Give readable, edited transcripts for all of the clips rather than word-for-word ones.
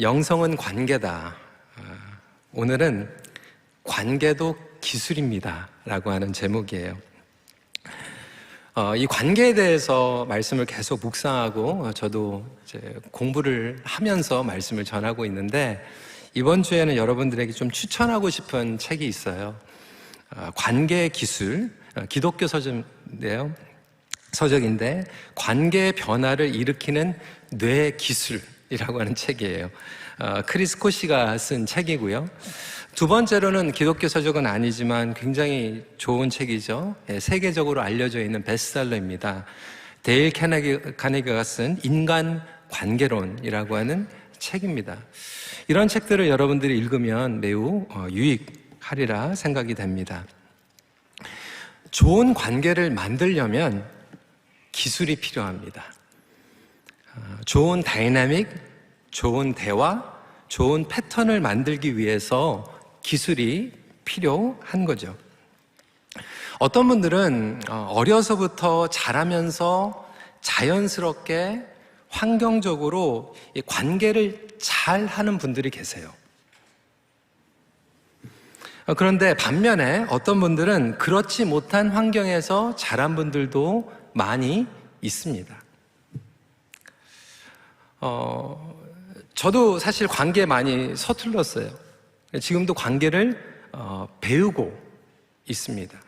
영성은 관계다. 오늘은 관계도 기술입니다 라고 하는 제목이에요. 이 관계에 대해서 말씀을 계속 묵상하고 저도 이제 공부를 하면서 말씀을 전하고 있는데, 이번 주에는 여러분들에게 좀 추천하고 싶은 책이 있어요. 관계의 기술, 기독교 서적인데 관계의 변화를 일으키는 뇌 기술이라고 하는 책이에요. 크리스 코시가 쓴 책이고요. 두 번째로는 기독교 서적은 아니지만 굉장히 좋은 책이죠. 세계적으로 알려져 있는 베스트셀러입니다. 데일 카네기가 쓴 인간 관계론이라고 하는 책입니다. 이런 책들을 여러분들이 읽으면 매우 유익하리라 생각이 됩니다. 좋은 관계를 만들려면 기술이 필요합니다. 좋은 다이나믹, 좋은 대화, 좋은 패턴을 만들기 위해서 기술이 필요한 거죠. 어떤 분들은 어려서부터 자라면서 자연스럽게 환경적으로 이 관계를 잘 하는 분들이 계세요. 그런데 반면에 어떤 분들은 그렇지 못한 환경에서 자란 분들도 많이 있습니다. 저도 사실 관계에 많이 서툴렀어요. 지금도 관계를 배우고 있습니다.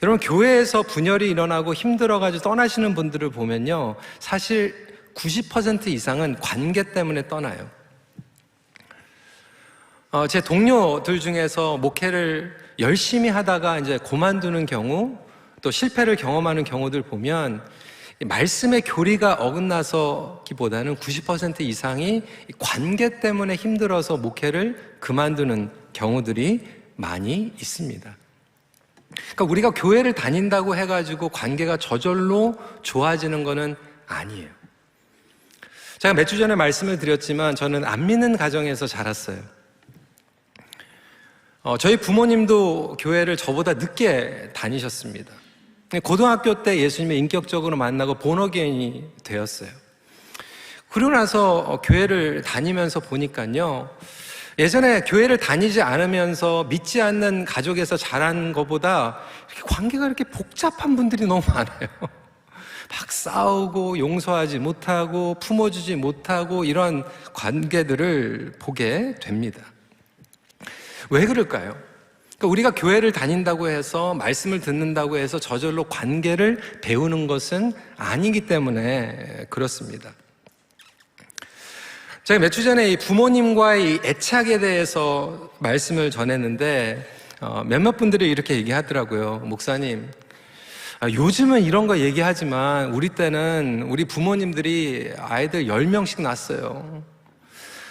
여러분, 교회에서 분열이 일어나고 힘들어가지고 떠나시는 분들을 보면요, 사실 90% 이상은 관계 때문에 떠나요. 제 동료들 중에서 목회를 열심히 하다가 이제 그만두는 경우, 또 실패를 경험하는 경우들 보면 말씀의 교리가 어긋나서기보다는 90% 이상이 관계 때문에 힘들어서 목회를 그만두는 경우들이 많이 있습니다. 그러니까 우리가 교회를 다닌다고 해가지고 관계가 저절로 좋아지는 것은 아니에요. 제가 몇 주 전에 말씀을 드렸지만 저는 안 믿는 가정에서 자랐어요. 저희 부모님도 교회를 저보다 늦게 다니셨습니다. 고등학교 때 예수님을 인격적으로 만나고 본어게인이 되었어요. 그러고 나서 교회를 다니면서 보니까요, 예전에 교회를 다니지 않으면서 믿지 않는 가족에서 자란 것보다 이렇게 관계가 이렇게 복잡한 분들이 너무 많아요. 막 싸우고 용서하지 못하고 품어주지 못하고 이런 관계들을 보게 됩니다. 왜 그럴까요? 그러니까 우리가 교회를 다닌다고 해서, 말씀을 듣는다고 해서 저절로 관계를 배우는 것은 아니기 때문에 그렇습니다. 제가 몇 주 전에 이 부모님과의 이 애착에 대해서 말씀을 전했는데 몇몇 분들이 이렇게 얘기하더라고요. 목사님, 요즘은 이런 거 얘기하지만 우리 때는 우리 부모님들이 아이들 10명씩 낳았어요.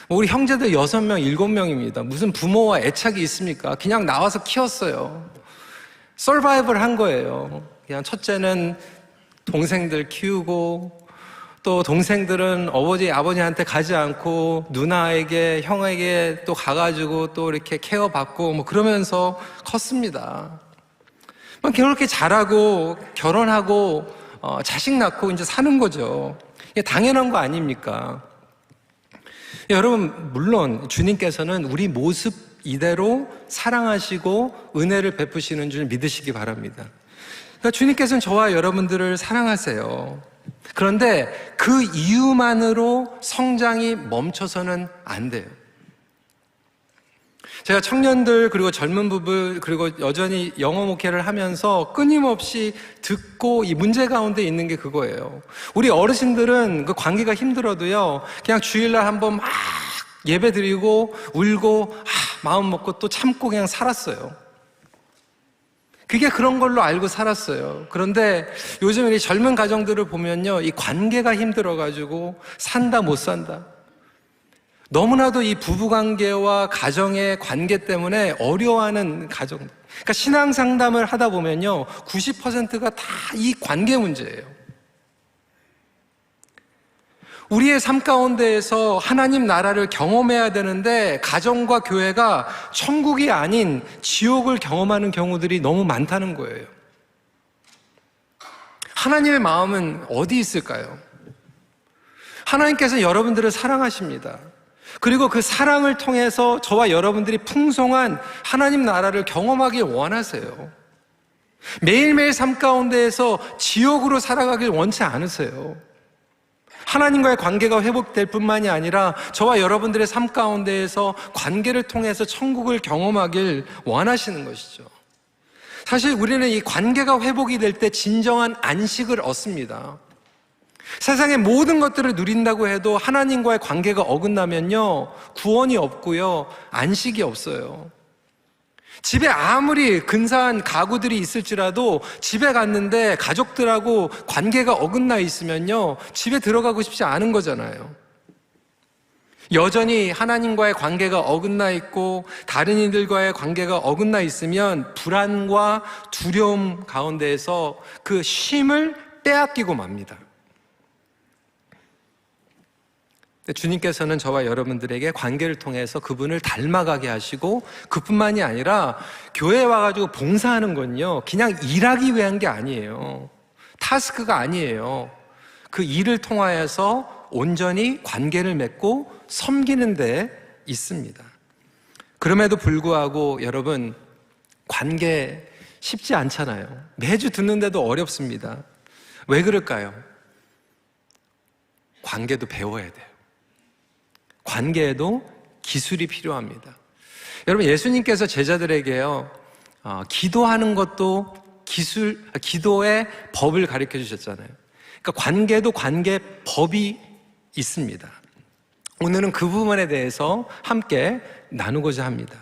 우리 형제들 6명, 7명입니다. 무슨 부모와 애착이 있습니까? 그냥 나와서 키웠어요. 서바이벌 한 거예요. 그냥 첫째는 동생들 키우고, 또 동생들은 아버지한테 가지 않고 누나에게, 형에게 또 가가지고 또 이렇게 케어받고 뭐 그러면서 컸습니다. 그렇게 자라고 결혼하고 자식 낳고 이제 사는 거죠. 이게 당연한 거 아닙니까? 여러분, 물론 주님께서는 우리 모습 이대로 사랑하시고 은혜를 베푸시는 줄 믿으시기 바랍니다. 그러니까 주님께서는 저와 여러분들을 사랑하세요. 그런데 그 이유만으로 성장이 멈춰서는 안 돼요. 제가 청년들 그리고 젊은 부부 그리고 여전히 영어 목회를 하면서 끊임없이 듣고 이 문제 가운데 있는 게 그거예요. 우리 어르신들은 그 관계가 힘들어도요, 그냥 주일날 한번 막 예배 드리고 울고 마음 먹고 또 참고 그냥 살았어요. 그게 그런 걸로 알고 살았어요. 그런데 요즘 이 젊은 가정들을 보면요, 이 관계가 힘들어가지고 산다 못 산다. 너무나도 이 부부관계와 가정의 관계 때문에 어려워하는 가정. 그러니까 신앙 상담을 하다 보면요, 90%가 다 이 관계 문제예요. 우리의 삶 가운데에서 하나님 나라를 경험해야 되는데 가정과 교회가 천국이 아닌 지옥을 경험하는 경우들이 너무 많다는 거예요. 하나님의 마음은 어디 있을까요? 하나님께서 여러분들을 사랑하십니다. 그리고 그 사랑을 통해서 저와 여러분들이 풍성한 하나님 나라를 경험하길 원하세요. 매일매일 삶 가운데에서 지옥으로 살아가길 원치 않으세요. 하나님과의 관계가 회복될 뿐만이 아니라 저와 여러분들의 삶 가운데에서 관계를 통해서 천국을 경험하길 원하시는 것이죠. 사실 우리는 이 관계가 회복이 될 때 진정한 안식을 얻습니다. 세상의 모든 것들을 누린다고 해도 하나님과의 관계가 어긋나면요, 구원이 없고요, 안식이 없어요. 집에 아무리 근사한 가구들이 있을지라도 집에 갔는데 가족들하고 관계가 어긋나 있으면요, 집에 들어가고 싶지 않은 거잖아요. 여전히 하나님과의 관계가 어긋나 있고 다른 이들과의 관계가 어긋나 있으면 불안과 두려움 가운데에서 그 쉼을 빼앗기고 맙니다. 주님께서는 저와 여러분들에게 관계를 통해서 그분을 닮아가게 하시고, 그뿐만이 아니라 교회에 와가지고 봉사하는 건요, 그냥 일하기 위한 게 아니에요. 타스크가 아니에요. 그 일을 통하여서 온전히 관계를 맺고 섬기는 데 있습니다. 그럼에도 불구하고 여러분, 관계 쉽지 않잖아요. 매주 듣는데도 어렵습니다. 왜 그럴까요? 관계도 배워야 돼요. 관계에도 기술이 필요합니다. 여러분, 예수님께서 제자들에게요, 기도하는 것도 기도의 법을 가르쳐 주셨잖아요. 그러니까 관계도 관계 법이 있습니다. 오늘은 그 부분에 대해서 함께 나누고자 합니다.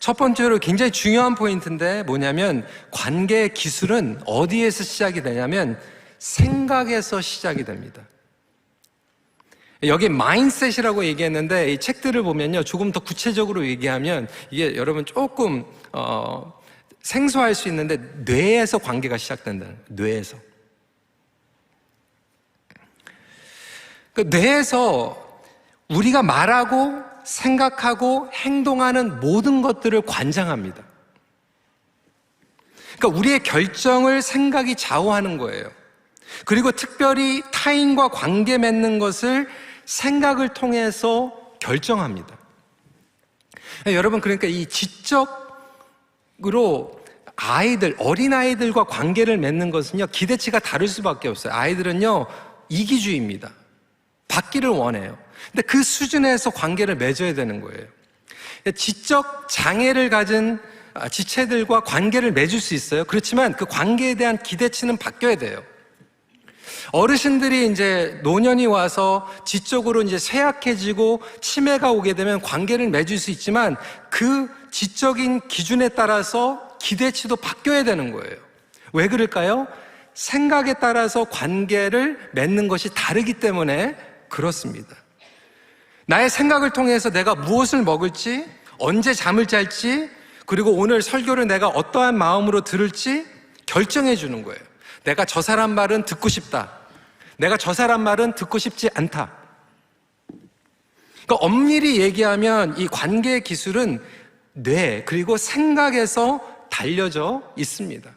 첫 번째로 굉장히 중요한 포인트인데 뭐냐면, 관계의 기술은 어디에서 시작이 되냐면 생각에서 시작이 됩니다. 여기 마인셋이라고 얘기했는데, 이 책들을 보면요, 조금 더 구체적으로 얘기하면 이게 여러분 조금 생소할 수 있는데, 뇌에서 관계가 시작된다는 거예요. 뇌에서. 그 뇌에서 우리가 말하고 생각하고 행동하는 모든 것들을 관장합니다. 그러니까 우리의 결정을 생각이 좌우하는 거예요. 그리고 특별히 타인과 관계 맺는 것을 생각을 통해서 결정합니다. 여러분, 그러니까 이 지적으로 어린아이들과 관계를 맺는 것은요, 기대치가 다를 수밖에 없어요. 아이들은요, 이기주의입니다. 받기를 원해요. 근데 그 수준에서 관계를 맺어야 되는 거예요. 지적 장애를 가진 지체들과 관계를 맺을 수 있어요. 그렇지만 그 관계에 대한 기대치는 바뀌어야 돼요. 어르신들이 이제 노년이 와서 지적으로 이제 쇠약해지고 치매가 오게 되면 관계를 맺을 수 있지만, 그 지적인 기준에 따라서 기대치도 바뀌어야 되는 거예요. 왜 그럴까요? 생각에 따라서 관계를 맺는 것이 다르기 때문에 그렇습니다. 나의 생각을 통해서 내가 무엇을 먹을지, 언제 잠을 잘지, 그리고 오늘 설교를 내가 어떠한 마음으로 들을지 결정해 주는 거예요. 내가 저 사람 말은 듣고 싶다, 내가 저 사람 말은 듣고 싶지 않다. 그러니까 엄밀히 얘기하면 이 관계의 기술은 뇌 그리고 생각에서 달려져 있습니다.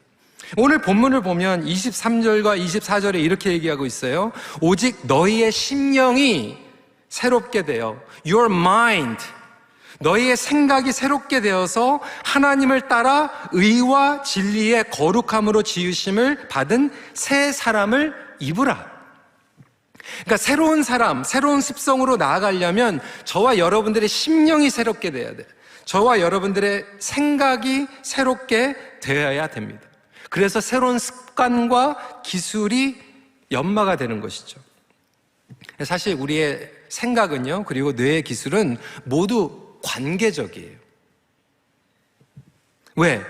오늘 본문을 보면 23절과 24절에 이렇게 얘기하고 있어요. 오직 너희의 심령이 새롭게 되어, your mind, 너희의 생각이 새롭게 되어서 하나님을 따라 의와 진리의 거룩함으로 지으심을 받은 새 사람을 입으라. 그러니까 새로운 사람, 새로운 습성으로 나아가려면 저와 여러분들의 심령이 새롭게 돼야 돼요. 저와 여러분들의 생각이 새롭게 되어야 됩니다. 그래서 새로운 습관과 기술이 연마가 되는 것이죠. 사실 우리의 생각은요, 그리고 뇌의 기술은 모두 관계적이에요. 왜?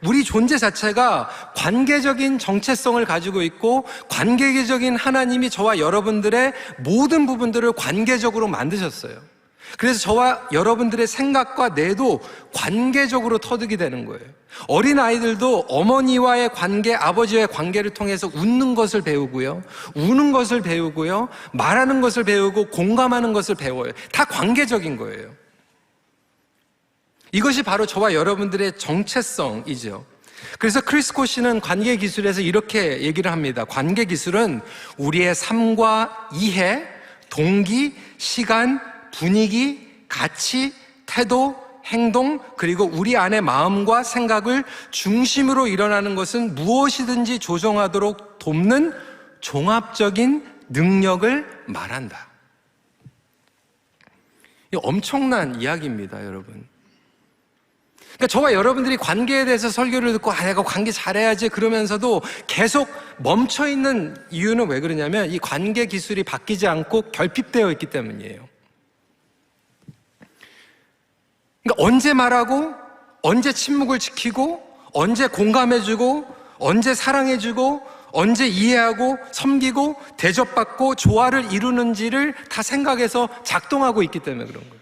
우리 존재 자체가 관계적인 정체성을 가지고 있고, 관계적인 하나님이 저와 여러분들의 모든 부분들을 관계적으로 만드셨어요. 그래서 저와 여러분들의 생각과 뇌도 관계적으로 터득이 되는 거예요. 어린아이들도 어머니와의 관계, 아버지와의 관계를 통해서 웃는 것을 배우고요, 우는 것을 배우고요, 말하는 것을 배우고 공감하는 것을 배워요. 다 관계적인 거예요. 이것이 바로 저와 여러분들의 정체성이죠. 그래서 크리스 코시는 관계 기술에서 이렇게 얘기를 합니다. 관계 기술은 우리의 삶과 이해, 동기, 시간, 분위기, 가치, 태도, 행동, 그리고 우리 안의 마음과 생각을 중심으로 일어나는 것은 무엇이든지 조정하도록 돕는 종합적인 능력을 말한다. 이 엄청난 이야기입니다, 여러분. 그러니까 저와 여러분들이 관계에 대해서 설교를 듣고 내가 관계 잘해야지 그러면서도 계속 멈춰있는 이유는 왜 그러냐면 이 관계 기술이 바뀌지 않고 결핍되어 있기 때문이에요. 그러니까 언제 말하고, 언제 침묵을 지키고, 언제 공감해주고, 언제 사랑해주고, 언제 이해하고, 섬기고, 대접받고, 조화를 이루는지를 다 생각해서 작동하고 있기 때문에 그런 거예요.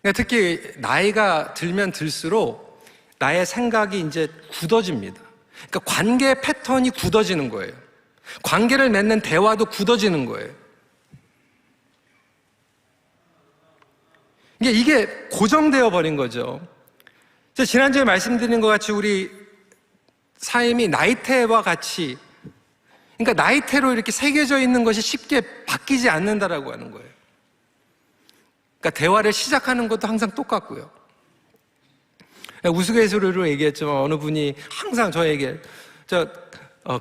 그러니까 특히 나이가 들면 들수록 나의 생각이 이제 굳어집니다. 그러니까 관계 패턴이 굳어지는 거예요. 관계를 맺는 대화도 굳어지는 거예요. 이게 고정되어 버린 거죠. 제가 지난주에 말씀드린 것 같이 우리 삶이 나이테와 같이, 그러니까 나이테로 이렇게 새겨져 있는 것이 쉽게 바뀌지 않는다라고 하는 거예요. 그러니까 대화를 시작하는 것도 항상 똑같고요. 우스갯소리로 얘기했지만 어느 분이 항상 저에게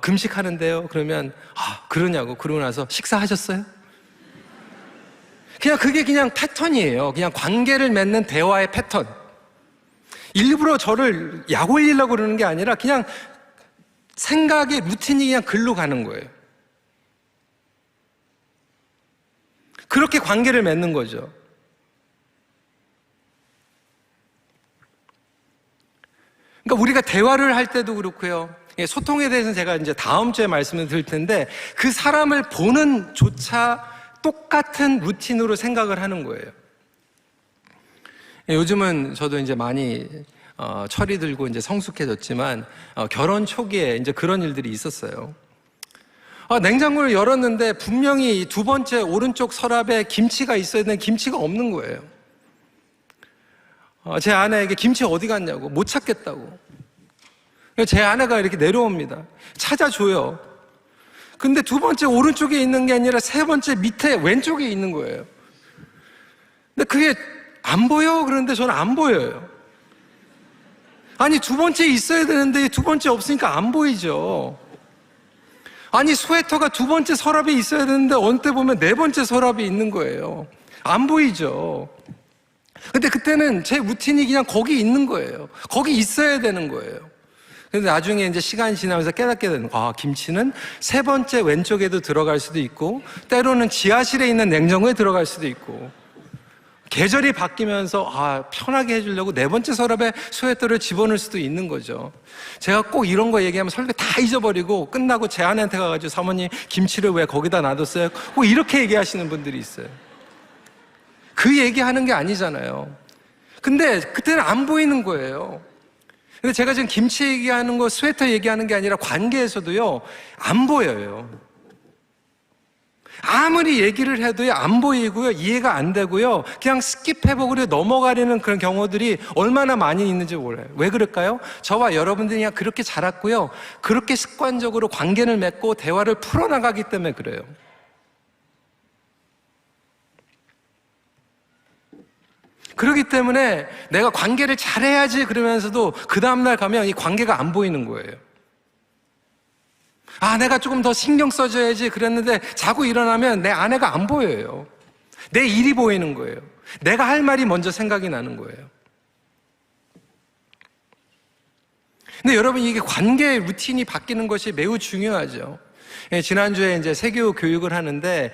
금식하는데요. 그러면 그러냐고. 그러고 나서 식사하셨어요? 그게 그냥 패턴이에요. 그냥 관계를 맺는 대화의 패턴. 일부러 저를 약 올리려고 그러는 게 아니라 그냥 생각의 루틴이 그냥 글로 가는 거예요. 그렇게 관계를 맺는 거죠. 그러니까 우리가 대화를 할 때도 그렇고요. 소통에 대해서는 제가 이제 다음 주에 말씀을 드릴 텐데 그 사람을 보는 조차 똑같은 루틴으로 생각을 하는 거예요. 요즘은 저도 이제 많이 철이 들고 이제 성숙해졌지만 결혼 초기에 이제 그런 일들이 있었어요. 냉장고를 열었는데 분명히 두 번째 오른쪽 서랍에 김치가 있어야 되는 김치가 없는 거예요. 제 아내에게 김치 어디 갔냐고, 못 찾겠다고. 제 아내가 이렇게 내려옵니다. 찾아줘요. 근데 두 번째 오른쪽에 있는 게 아니라 세 번째 밑에 왼쪽에 있는 거예요. 근데 그게 안 보여? 그런데 저는 안 보여요. 아니, 두 번째 있어야 되는데 두 번째 없으니까 안 보이죠. 아니, 스웨터가 두 번째 서랍에 있어야 되는데 어느 때 보면 네 번째 서랍에 있는 거예요. 안 보이죠. 근데 그때는 제 루틴이 그냥 거기 있는 거예요. 거기 있어야 되는 거예요. 근데 나중에 이제 시간이 지나면서 깨닫게 되는 거예요. 김치는 세 번째 왼쪽에도 들어갈 수도 있고, 때로는 지하실에 있는 냉장고에 들어갈 수도 있고, 계절이 바뀌면서 편하게 해주려고 네 번째 서랍에 스웨터를 집어넣을 수도 있는 거죠. 제가 꼭 이런 거 얘기하면 설교 다 잊어버리고 끝나고 제 아내한테 가가지고 사모님 김치를 왜 거기다 놔뒀어요? 꼭 이렇게 얘기하시는 분들이 있어요. 그 얘기하는 게 아니잖아요. 근데 그때는 안 보이는 거예요. 근데 제가 지금 김치 얘기하는 거, 스웨터 얘기하는 게 아니라 관계에서도요, 안 보여요. 아무리 얘기를 해도요, 안 보이고요, 이해가 안 되고요, 그냥 스킵해보고 넘어가려는 그런 경우들이 얼마나 많이 있는지 몰라요. 왜 그럴까요? 저와 여러분들이 그냥 그렇게 자랐고요, 그렇게 습관적으로 관계를 맺고 대화를 풀어나가기 때문에 그래요. 그렇기 때문에 내가 관계를 잘해야지 그러면서도 그 다음날 가면 이 관계가 안 보이는 거예요. 내가 조금 더 신경 써줘야지 그랬는데 자고 일어나면 내 아내가 안 보여요. 내 일이 보이는 거예요. 내가 할 말이 먼저 생각이 나는 거예요. 근데 여러분, 이게 관계의 루틴이 바뀌는 것이 매우 중요하죠. 지난주에 이제 세교 교육을 하는데,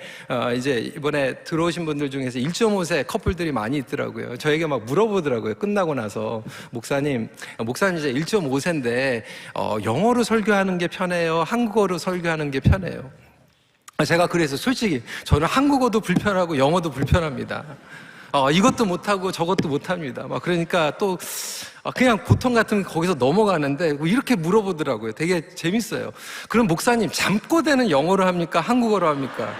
이제 이번에 들어오신 분들 중에서 1.5세 커플들이 많이 있더라고요. 저에게 막 물어보더라고요. 끝나고 나서. 목사님 이제 1.5세인데, 영어로 설교하는 게 편해요? 한국어로 설교하는 게 편해요? 제가 그래서 솔직히 저는 한국어도 불편하고 영어도 불편합니다. 이것도 못하고 저것도 못합니다. 그러니까 또 그냥 보통 같으면 거기서 넘어가는데 이렇게 물어보더라고요. 되게 재밌어요. 그럼 목사님, 잠꼬대는 영어로 합니까? 한국어로 합니까?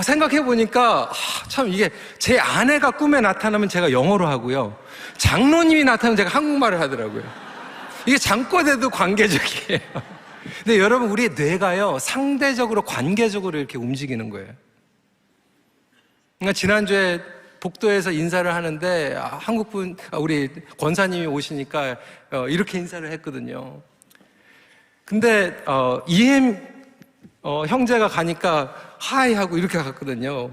생각해보니까 참 이게 제 아내가 꿈에 나타나면 제가 영어로 하고요, 장로님이 나타나면 제가 한국말을 하더라고요. 이게 잠꼬대도 관계적이에요. 근데 여러분, 우리의 뇌가요, 상대적으로 관계적으로 이렇게 움직이는 거예요. 그러니까 지난주에 복도에서 인사를 하는데 한국분, 우리 권사님이 오시니까 이렇게 인사를 했거든요. 근데 EM 형제가 가니까 하이 하고 이렇게 갔거든요.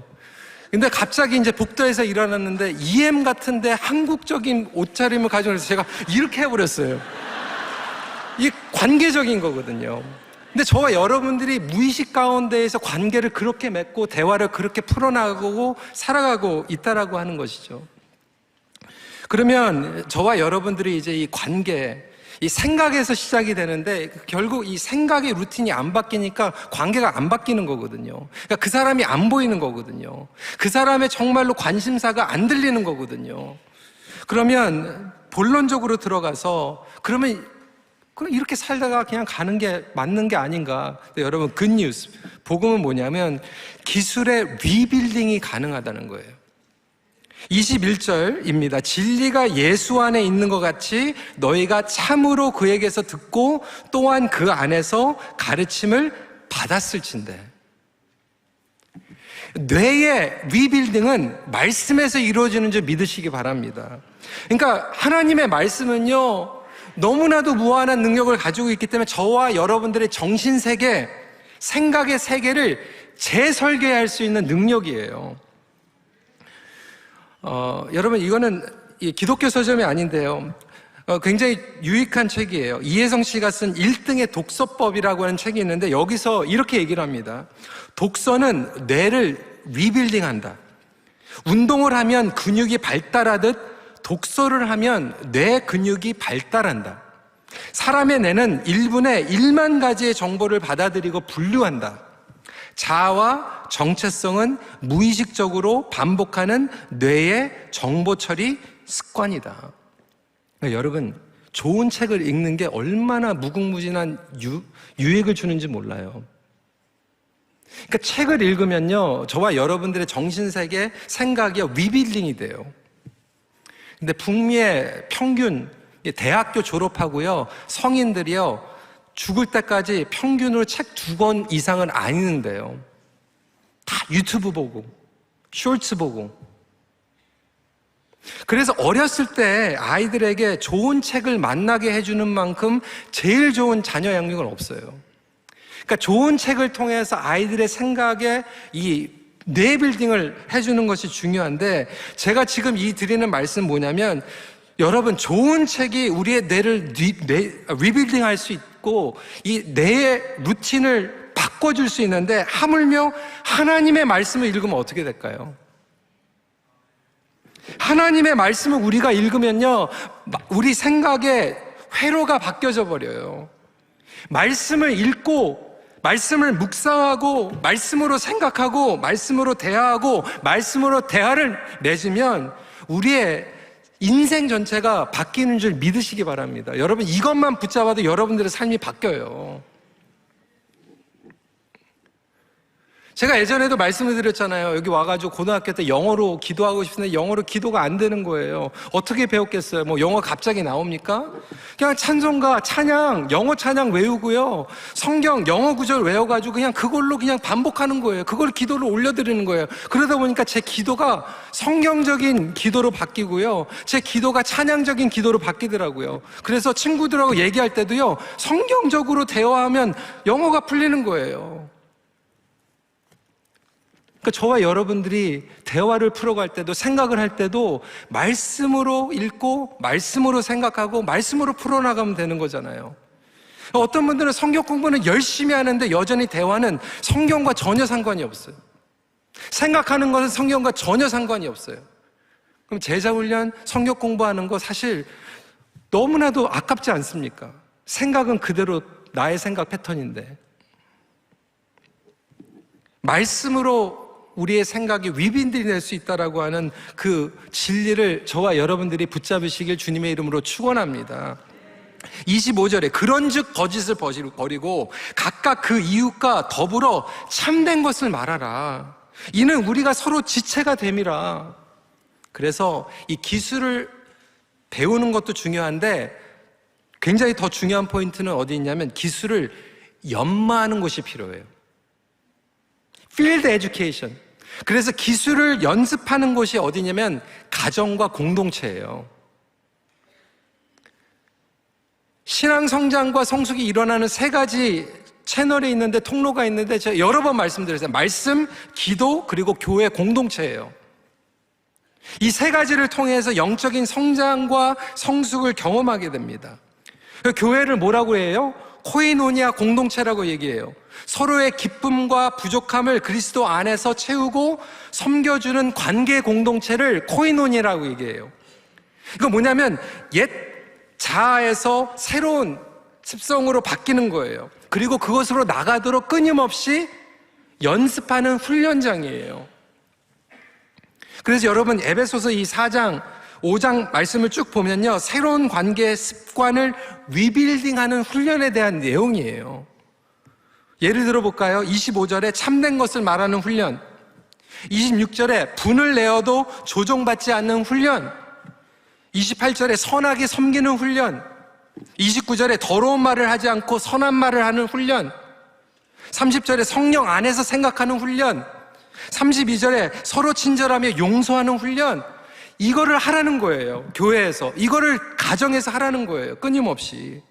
근데 갑자기 이제 복도에서 일어났는데 EM 같은데 한국적인 옷차림을 가지고 있어서 제가 이렇게 해버렸어요. 이게 관계적인 거거든요. 근데 저와 여러분들이 무의식 가운데에서 관계를 그렇게 맺고 대화를 그렇게 풀어나가고 살아가고 있다라고 하는 것이죠. 그러면 저와 여러분들이 이제 이 관계, 이 생각에서 시작이 되는데 결국 이 생각의 루틴이 안 바뀌니까 관계가 안 바뀌는 거거든요. 그러니까 그 사람이 안 보이는 거거든요. 그 사람의 정말로 관심사가 안 들리는 거거든요. 그러면 본론적으로 들어가서 그러면 이렇게 살다가 그냥 가는 게 맞는 게 아닌가. 여러분, 굿뉴스, 복음은 뭐냐면 기술의 리빌딩이 가능하다는 거예요. 21절입니다. 진리가 예수 안에 있는 것 같이 너희가 참으로 그에게서 듣고 또한 그 안에서 가르침을 받았을진대. 뇌의 리빌딩은 말씀에서 이루어지는 줄 믿으시기 바랍니다. 그러니까 하나님의 말씀은요, 너무나도 무한한 능력을 가지고 있기 때문에 저와 여러분들의 정신세계, 생각의 세계를 재설계할 수 있는 능력이에요. 여러분, 이거는 기독교 서점이 아닌데요. 굉장히 유익한 책이에요. 이혜성 씨가 쓴 1등의 독서법이라고 하는 책이 있는데 여기서 이렇게 얘기를 합니다. 독서는 뇌를 리빌딩한다. 운동을 하면 근육이 발달하듯 독서를 하면 뇌 근육이 발달한다. 사람의 뇌는 1분에 1만 가지의 정보를 받아들이고 분류한다. 자아와 정체성은 무의식적으로 반복하는 뇌의 정보 처리 습관이다. 그러니까 여러분, 좋은 책을 읽는 게 얼마나 무궁무진한 유익을 주는지 몰라요. 그러니까 책을 읽으면요, 저와 여러분들의 정신세계, 생각이 리빌딩이 돼요. 근데 북미의 평균, 대학교 졸업하고요, 성인들이요, 죽을 때까지 평균으로 책 2권 이상은 안 읽는데요. 다 유튜브 보고, 쇼츠 보고. 그래서 어렸을 때 아이들에게 좋은 책을 만나게 해주는 만큼 제일 좋은 자녀 양육은 없어요. 그러니까 좋은 책을 통해서 아이들의 생각에 이 뇌 빌딩을 해주는 것이 중요한데, 제가 지금 드리는 말씀 뭐냐면, 여러분, 좋은 책이 우리의 뇌를 리빌딩 할 수 있고 이 뇌의 루틴을 바꿔줄 수 있는데, 하물며 하나님의 말씀을 읽으면 어떻게 될까요? 하나님의 말씀을 우리가 읽으면요, 우리 생각의 회로가 바뀌어져 버려요. 말씀을 읽고 말씀을 묵상하고 말씀으로 생각하고 말씀으로 대화하고 말씀으로 대화를 맺으면 우리의 인생 전체가 바뀌는 줄 믿으시기 바랍니다. 여러분, 이것만 붙잡아도 여러분들의 삶이 바뀌어요. 제가 예전에도 말씀을 드렸잖아요. 여기 와가지고 고등학교 때 영어로 기도하고 싶은데 영어로 기도가 안 되는 거예요. 어떻게 배웠겠어요? 뭐 영어 갑자기 나옵니까? 그냥 찬송가, 찬양, 영어 찬양 외우고요, 성경 영어 구절 외워가지고 그냥 그걸로 그냥 반복하는 거예요. 그걸 기도로 올려드리는 거예요. 그러다 보니까 제 기도가 성경적인 기도로 바뀌고요, 제 기도가 찬양적인 기도로 바뀌더라고요. 그래서 친구들하고 얘기할 때도요, 성경적으로 대화하면 영어가 풀리는 거예요. 그러니까 저와 여러분들이 대화를 풀어갈 때도, 생각을 할 때도 말씀으로 읽고 말씀으로 생각하고 말씀으로 풀어나가면 되는 거잖아요. 어떤 분들은 성경 공부는 열심히 하는데 여전히 대화는 성경과 전혀 상관이 없어요. 생각하는 것은 성경과 전혀 상관이 없어요. 그럼 제자훈련, 성경 공부하는 거 사실 너무나도 아깝지 않습니까? 생각은 그대로 나의 생각 패턴인데, 말씀으로 우리의 생각이 위빈들이 될 수 있다라고 하는 그 진리를 저와 여러분들이 붙잡으시길 주님의 이름으로 축원합니다. 25절에 그런즉 거짓을 버리고 각각 그 이웃과 더불어 참된 것을 말하라. 이는 우리가 서로 지체가 됨이라. 그래서 이 기술을 배우는 것도 중요한데 굉장히 더 중요한 포인트는 어디 있냐면, 기술을 연마하는 곳이 필요해요. Field Education. 그래서 기술을 연습하는 곳이 어디냐면 가정과 공동체예요. 신앙 성장과 성숙이 일어나는 세 가지 채널이 있는데, 통로가 있는데, 제가 여러 번 말씀드렸어요. 말씀, 기도, 그리고 교회 공동체예요. 이 세 가지를 통해서 영적인 성장과 성숙을 경험하게 됩니다. 교회를 뭐라고 해요? 코이노니아 공동체라고 얘기해요. 서로의 기쁨과 부족함을 그리스도 안에서 채우고 섬겨주는 관계 공동체를 코이노니아라고 얘기해요. 이거 뭐냐면 옛 자아에서 새로운 습성으로 바뀌는 거예요. 그리고 그것으로 나가도록 끊임없이 연습하는 훈련장이에요. 그래서 여러분, 에베소서 이 4장 5장 말씀을 쭉 보면요, 새로운 관계의 습관을 리빌딩하는 훈련에 대한 내용이에요. 예를 들어 볼까요? 25절에 참된 것을 말하는 훈련, 26절에 분을 내어도 조종받지 않는 훈련, 28절에 선하게 섬기는 훈련, 29절에 더러운 말을 하지 않고 선한 말을 하는 훈련, 30절에 성령 안에서 생각하는 훈련, 32절에 서로 친절하며 용서하는 훈련, 이거를 하라는 거예요. 교회에서. 이거를 가정에서 하라는 거예요. 끊임없이.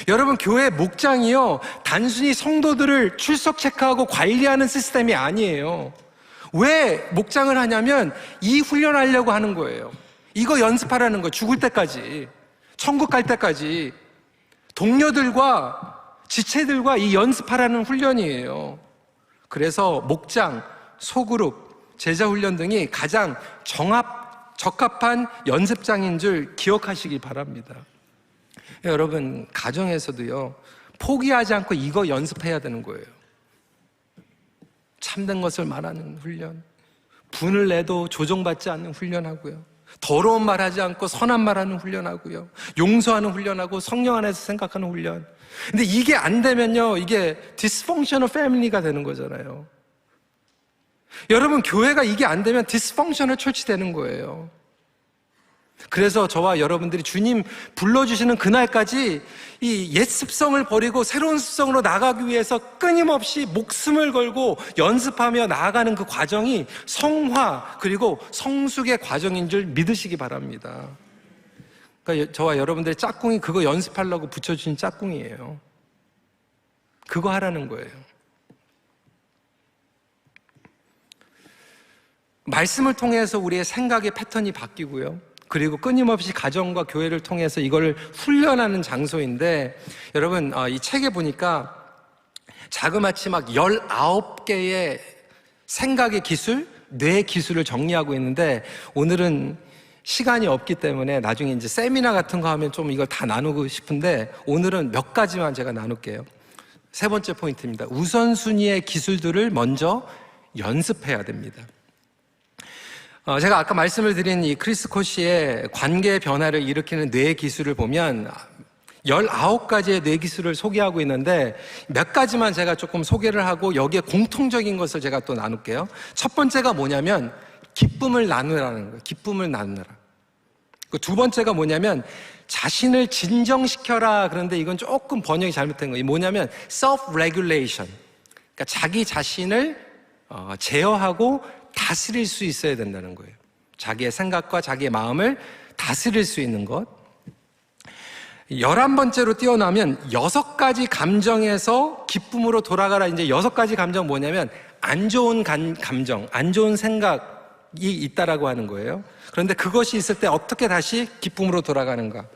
여러분, 교회 목장이요, 단순히 성도들을 출석 체크하고 관리하는 시스템이 아니에요. 왜 목장을 하냐면 이 훈련하려고 하는 거예요. 이거 연습하라는 거예요. 죽을 때까지, 천국 갈 때까지 동료들과 지체들과 이 연습하라는 훈련이에요. 그래서 목장, 소그룹, 제자훈련 등이 가장 적합한 연습장인 줄 기억하시기 바랍니다. 여러분, 가정에서도요, 포기하지 않고 이거 연습해야 되는 거예요. 참된 것을 말하는 훈련, 분을 내도 조종받지 않는 훈련하고요, 더러운 말 하지 않고 선한 말 하는 훈련하고요, 용서하는 훈련하고 성령 안에서 생각하는 훈련. 근데 이게 안 되면요, 이게 dysfunctional family가 되는 거잖아요. 여러분, 교회가 이게 안 되면 dysfunctional church 되는 거예요. 그래서 저와 여러분들이 주님 불러주시는 그날까지 이 옛 습성을 버리고 새로운 습성으로 나가기 위해서 끊임없이 목숨을 걸고 연습하며 나아가는 그 과정이 성화 그리고 성숙의 과정인 줄 믿으시기 바랍니다. 그러니까 저와 여러분들의 짝꿍이 그거 연습하려고 붙여주신 짝꿍이에요. 그거 하라는 거예요. 말씀을 통해서 우리의 생각의 패턴이 바뀌고요, 그리고 끊임없이 가정과 교회를 통해서 이걸 훈련하는 장소인데, 여러분, 이 책에 보니까 자그마치 막 19개의 생각의 기술, 뇌 기술을 정리하고 있는데, 오늘은 시간이 없기 때문에 나중에 이제 세미나 같은 거 하면 좀 이걸 다 나누고 싶은데, 오늘은 몇 가지만 제가 나눌게요. 세 번째 포인트입니다. 우선순위의 기술들을 먼저 연습해야 됩니다. 제가 아까 말씀을 드린 이 크리스 코시의 관계의 변화를 일으키는 뇌 기술을 보면 19가지의 뇌 기술을 소개하고 있는데, 몇 가지만 제가 조금 소개를 하고 여기에 공통적인 것을 제가 또 나눌게요. 첫 번째가 뭐냐면 기쁨을 나누라는 거예요. 기쁨을 나누라. 그 두 번째가 뭐냐면 자신을 진정시켜라. 그런데 이건 조금 번역이 잘못된 거예요. 뭐냐면 self-regulation. 그러니까 자기 자신을 제어하고 다스릴 수 있어야 된다는 거예요. 자기의 생각과 자기의 마음을 다스릴 수 있는 것. 11번째로 뛰어나면 6가지 감정에서 기쁨으로 돌아가라. 이제 6가지 감정 뭐냐면 안 좋은 감정, 안 좋은 생각이 있다라고 하는 거예요. 그런데 그것이 있을 때 어떻게 다시 기쁨으로 돌아가는가.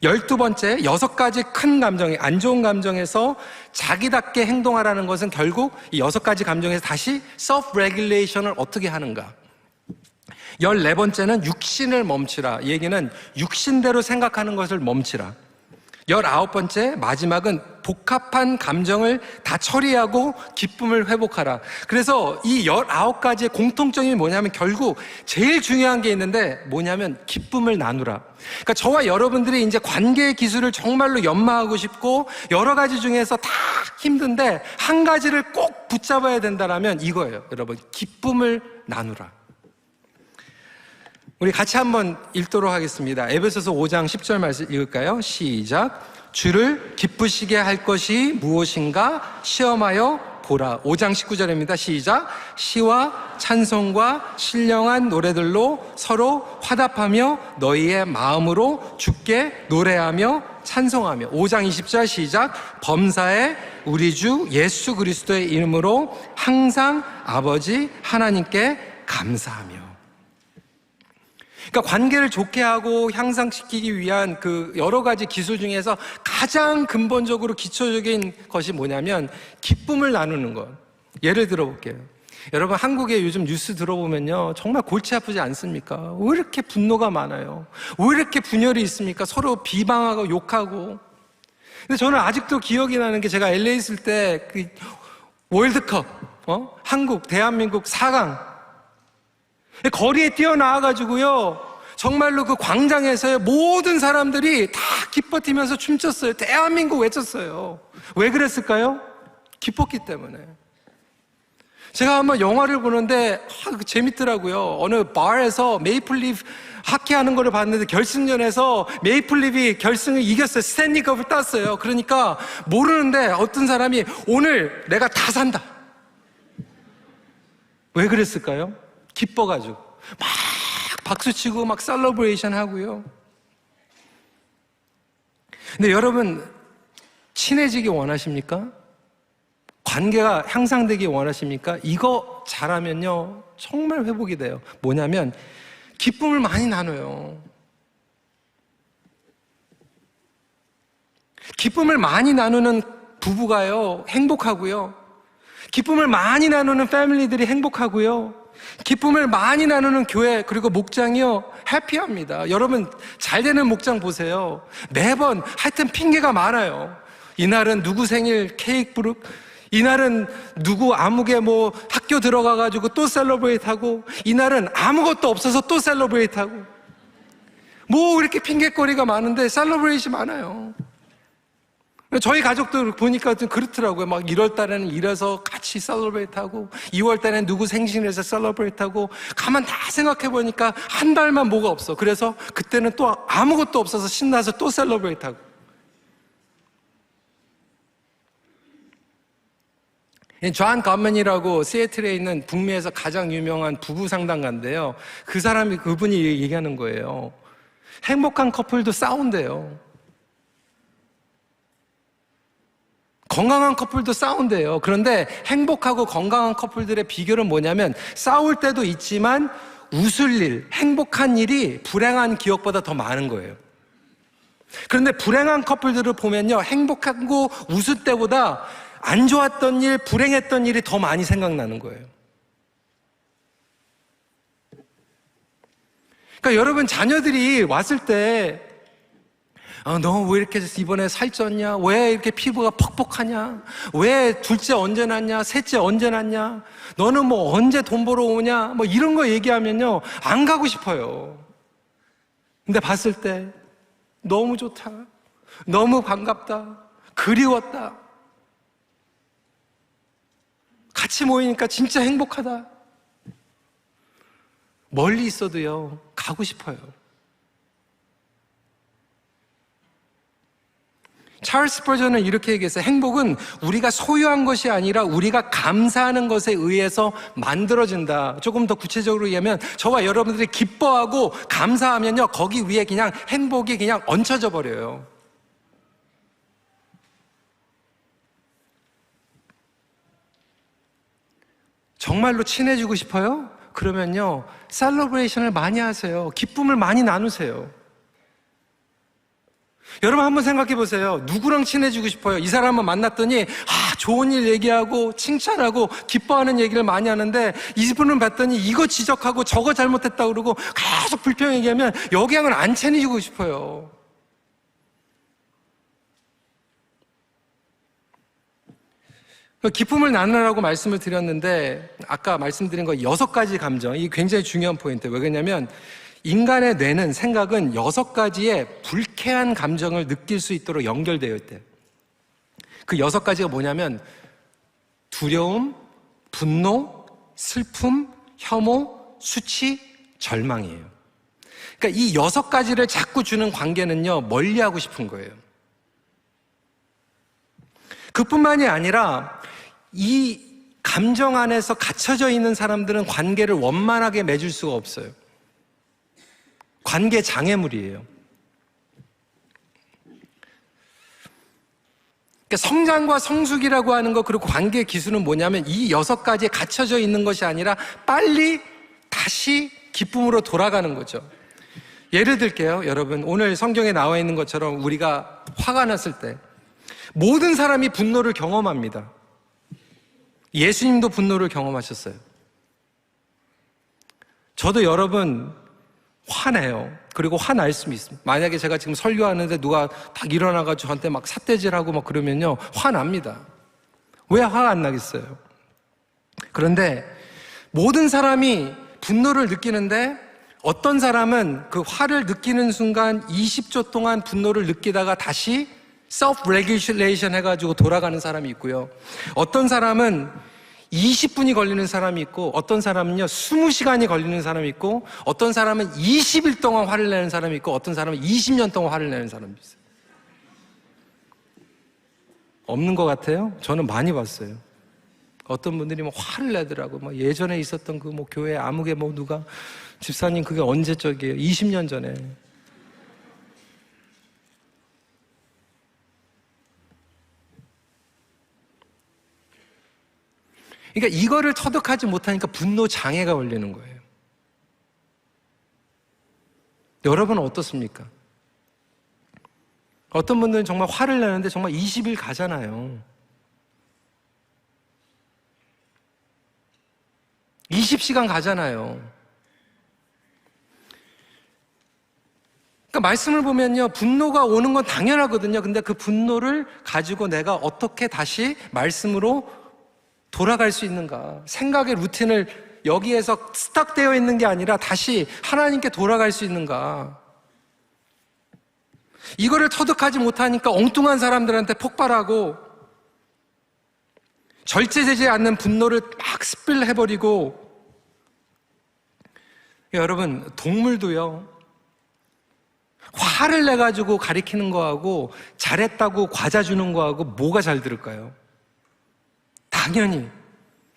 12번째, 6가지 큰 감정이 안 좋은 감정에서 자기답게 행동하라는 것은 결국 이 6가지 감정에서 다시 self-regulation을 어떻게 하는가. 14번째는 육신을 멈추라. 이 얘기는 육신대로 생각하는 것을 멈추라. 19번째, 마지막은 복합한 감정을 다 처리하고 기쁨을 회복하라. 그래서 이 19가지의 공통점이 뭐냐면 결국 제일 중요한 게 있는데 뭐냐면 기쁨을 나누라. 그러니까 저와 여러분들이 이제 관계의 기술을 정말로 연마하고 싶고 여러 가지 중에서 다 힘든데 한 가지를 꼭 붙잡아야 된다라면 이거예요. 여러분, 기쁨을 나누라. 우리 같이 한번 읽도록 하겠습니다. 에베소서 5장 10절 말씀 읽을까요? 시작. 주를 기쁘시게 할 것이 무엇인가 시험하여 보라. 5장 19절입니다. 시작. 시와 찬송과 신령한 노래들로 서로 화답하며 너희의 마음으로 주께 노래하며 찬송하며. 5장 20절 시작. 범사에 우리 주 예수 그리스도의 이름으로 항상 아버지 하나님께 감사하며. 그러니까 관계를 좋게 하고 향상시키기 위한 그 여러 가지 기술 중에서 가장 근본적으로 기초적인 것이 뭐냐면 기쁨을 나누는 것. 예를 들어 볼게요. 여러분, 한국의 요즘 뉴스 들어보면요, 정말 골치 아프지 않습니까? 왜 이렇게 분노가 많아요? 왜 이렇게 분열이 있습니까? 서로 비방하고 욕하고. 근데 저는 아직도 기억이 나는 게, 제가 LA 있을 때 그 월드컵, 한국, 대한민국 4강 거리에 뛰어나와가지고요, 정말로 그 광장에서요, 모든 사람들이 다 기뻐 뛰면서 춤췄어요. 대한민국 외쳤어요. 왜 그랬을까요? 기뻤기 때문에. 제가 한번 영화를 보는데 재밌더라고요. 어느 바에서 메이플립 하키하는 거를 봤는데 결승전에서 메이플립이 결승을 이겼어요. 스탠리컵을 땄어요. 그러니까 모르는데 어떤 사람이 오늘 내가 다 산다. 왜 그랬을까요? 기뻐가지고 막 박수치고 막 셀러브레이션 하고요. 근데 여러분, 친해지기 원하십니까? 관계가 향상되기 원하십니까? 이거 잘하면요 정말 회복이 돼요. 뭐냐면 기쁨을 많이 나눠요. 기쁨을 많이 나누는 부부가요 행복하고요, 기쁨을 많이 나누는 패밀리들이 행복하고요, 기쁨을 많이 나누는 교회 그리고 목장이요 해피합니다. 여러분, 잘 되는 목장 보세요. 매번 하여튼 핑계가 많아요. 이날은 누구 생일 케이크 부르, 이날은 누구 아무개 뭐 학교 들어가가지고 또 셀러브레이트 하고, 이날은 아무것도 없어서 또 셀러브레이트 하고, 뭐 이렇게 핑계거리가 많은데 셀러브레이트 많아요. 저희 가족들 보니까 좀 그렇더라고요. 막 1월 달에는 일해서 같이 셀러브레이트 하고, 2월 달에는 누구 생신에서 셀러브레이트 하고, 가만 다 생각해 보니까 한 달만 뭐가 없어. 그래서 그때는 또 아무것도 없어서 신나서 또 셀러브레이트 하고. 존 갓먼이라고 시애틀에 있는 북미에서 가장 유명한 부부 상담가인데요, 그분이 얘기하는 거예요. 행복한 커플도 싸운대요. 건강한 커플도 싸운대요. 그런데 행복하고 건강한 커플들의 비결은 뭐냐면, 싸울 때도 있지만 웃을 일, 행복한 일이 불행한 기억보다 더 많은 거예요. 그런데 불행한 커플들을 보면요, 행복하고 웃을 때보다 안 좋았던 일, 불행했던 일이 더 많이 생각나는 거예요. 그러니까 여러분, 자녀들이 왔을 때 너 왜 이렇게 이번에 살쪘냐? 왜 이렇게 피부가 퍽퍽하냐? 왜 둘째 언제 낳냐? 셋째 언제 낳냐? 너는 뭐 언제 돈 벌어 오냐? 뭐 이런 거 얘기하면요 안 가고 싶어요. 근데 봤을 때 너무 좋다, 너무 반갑다, 그리웠다, 같이 모이니까 진짜 행복하다, 멀리 있어도요 가고 싶어요. 찰스 스퍼전은 이렇게 얘기했어요. 행복은 우리가 소유한 것이 아니라 우리가 감사하는 것에 의해서 만들어진다. 조금 더 구체적으로 얘기하면, 저와 여러분들이 기뻐하고 감사하면요 거기 위에 그냥 행복이 그냥 얹혀져 버려요. 정말로 친해지고 싶어요? 그러면요 셀러브레이션을 많이 하세요. 기쁨을 많이 나누세요. 여러분, 한번 생각해 보세요. 누구랑 친해지고 싶어요? 이 사람을 만났더니 좋은 일 얘기하고 칭찬하고 기뻐하는 얘기를 많이 하는데, 이분은 봤더니 이거 지적하고 저거 잘못했다고 그러고 계속 불평 얘기하면 여기랑은 안 친해지고 싶어요. 기쁨을 나누라고 말씀을 드렸는데, 아까 말씀드린 거 6가지 감정, 이게 굉장히 중요한 포인트예요. 왜 그러냐면 인간의 뇌는, 생각은 6가지의 불쾌한 감정을 느낄 수 있도록 연결되어 있대요. 그 6가지가 뭐냐면 두려움, 분노, 슬픔, 혐오, 수치, 절망이에요. 그러니까 이 6가지를 자꾸 주는 관계는요 멀리하고 싶은 거예요. 그뿐만이 아니라 이 감정 안에서 갇혀져 있는 사람들은 관계를 원만하게 맺을 수가 없어요. 관계 장애물이에요. 그러니까 성장과 성숙이라고 하는 것, 그리고 관계 기술은 뭐냐면 이 6가지에 갇혀져 있는 것이 아니라 빨리 다시 기쁨으로 돌아가는 거죠. 예를 들게요. 여러분, 오늘 성경에 나와 있는 것처럼 우리가 화가 났을 때 모든 사람이 분노를 경험합니다. 예수님도 분노를 경험하셨어요. 저도 여러분 화내요. 그리고 화날 수 있습니다. 만약에 제가 지금 설교하는데 누가 딱 일어나가지고 저한테 막 삿대질하고 막 그러면요, 화납니다. 왜 화가 안 나겠어요? 그런데 모든 사람이 분노를 느끼는데 어떤 사람은 그 화를 느끼는 순간 20초 동안 분노를 느끼다가 다시 self-regulation 해가지고 돌아가는 사람이 있고요. 어떤 사람은 20분이 걸리는 사람이 있고, 어떤 사람은요 20시간이 걸리는 사람이 있고, 어떤 사람은 20일 동안 화를 내는 사람이 있고, 어떤 사람은 20년 동안 화를 내는 사람이 있어요. 없는 것 같아요? 저는 많이 봤어요. 어떤 분들이 뭐 화를 내더라고. 뭐 예전에 있었던 그 뭐 교회 아무개 뭐 누가 집사님 그게 언제적이에요? 20년 전에. 그러니까 이거를 터득하지 못하니까 분노 장애가 걸리는 거예요. 여러분은 어떻습니까? 어떤 분들은 정말 화를 내는데 정말 20일 가잖아요. 20시간 가잖아요. 그러니까 말씀을 보면요, 분노가 오는 건 당연하거든요. 근데 그 분노를 가지고 내가 어떻게 다시 말씀으로 돌아갈 수 있는가? 생각의 루틴을 여기에서 스탁되어 있는 게 아니라 다시 하나님께 돌아갈 수 있는가? 이거를 터득하지 못하니까 엉뚱한 사람들한테 폭발하고 절제되지 않는 분노를 막 스필해버리고. 여러분, 동물도요, 화를 내가지고 가리키는 거하고 잘했다고 과자 주는 거하고 뭐가 잘 들을까요? 당연히.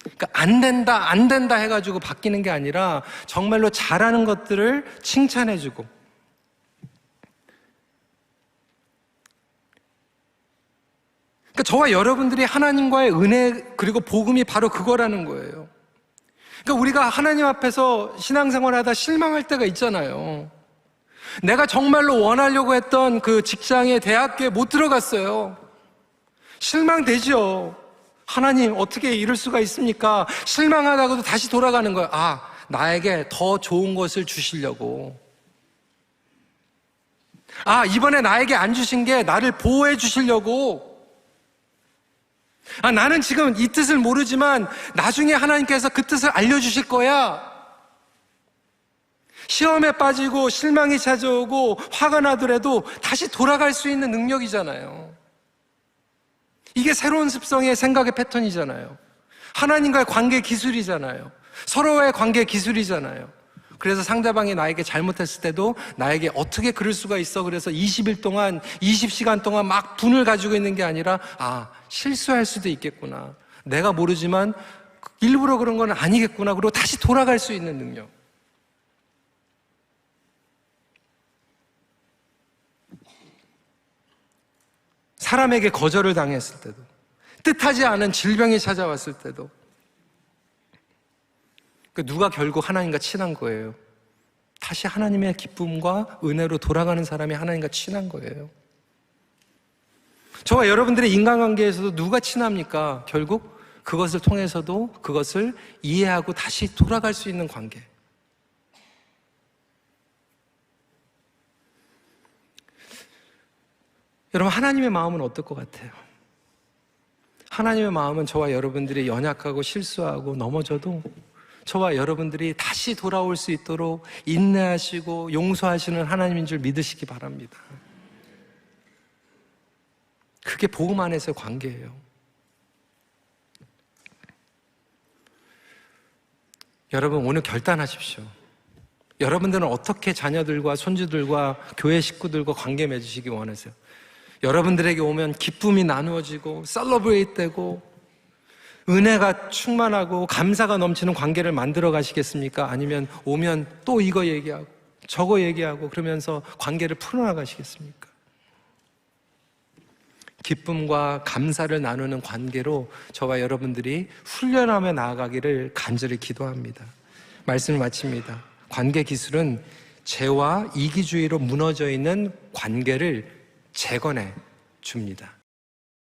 그러니까 안 된다 해가지고 바뀌는 게 아니라 정말로 잘하는 것들을 칭찬해주고. 그러니까 저와 여러분들이 하나님과의 은혜 그리고 복음이 바로 그거라는 거예요. 그러니까 우리가 하나님 앞에서 신앙생활하다 실망할 때가 있잖아요. 내가 정말로 원하려고 했던 그 직장에, 대학교에 못 들어갔어요. 실망되죠. 하나님 어떻게 이럴 수가 있습니까? 실망하다가도 다시 돌아가는 거예요. 아, 나에게 더 좋은 것을 주시려고. 아, 이번에 나에게 안 주신 게 나를 보호해 주시려고. 아, 나는 지금 이 뜻을 모르지만 나중에 하나님께서 그 뜻을 알려주실 거야. 시험에 빠지고 실망이 찾아오고 화가 나더라도 다시 돌아갈 수 있는 능력이잖아요. 이게 새로운 습성의 생각의 패턴이잖아요. 하나님과의 관계 기술이잖아요. 서로의 관계 기술이잖아요. 그래서 상대방이 나에게 잘못했을 때도 나에게 어떻게 그럴 수가 있어, 그래서 20일 동안 20시간 동안 막 분을 가지고 있는 게 아니라, 아, 실수할 수도 있겠구나, 내가 모르지만 일부러 그런 건 아니겠구나, 그리고 다시 돌아갈 수 있는 능력. 사람에게 거절을 당했을 때도, 뜻하지 않은 질병이 찾아왔을 때도 누가 결국 하나님과 친한 거예요. 다시 하나님의 기쁨과 은혜로 돌아가는 사람이 하나님과 친한 거예요. 저와 여러분들의 인간관계에서도 누가 친합니까? 결국 그것을 통해서도 그것을 이해하고 다시 돌아갈 수 있는 관계. 여러분, 하나님의 마음은 어떨 것 같아요? 하나님의 마음은 저와 여러분들이 연약하고 실수하고 넘어져도 저와 여러분들이 다시 돌아올 수 있도록 인내하시고 용서하시는 하나님인 줄 믿으시기 바랍니다. 그게 복음 안에서의 관계예요. 여러분, 오늘 결단하십시오. 여러분들은 어떻게 자녀들과 손주들과 교회 식구들과 관계 맺으시기 원하세요? 여러분들에게 오면 기쁨이 나누어지고 셀러브레이트 되고 은혜가 충만하고 감사가 넘치는 관계를 만들어 가시겠습니까? 아니면 오면 또 이거 얘기하고 저거 얘기하고 그러면서 관계를 풀어나가시겠습니까? 기쁨과 감사를 나누는 관계로 저와 여러분들이 훈련하며 나아가기를 간절히 기도합니다. 말씀을 마칩니다. 관계 기술은 죄와 이기주의로 무너져 있는 관계를 재건해 줍니다.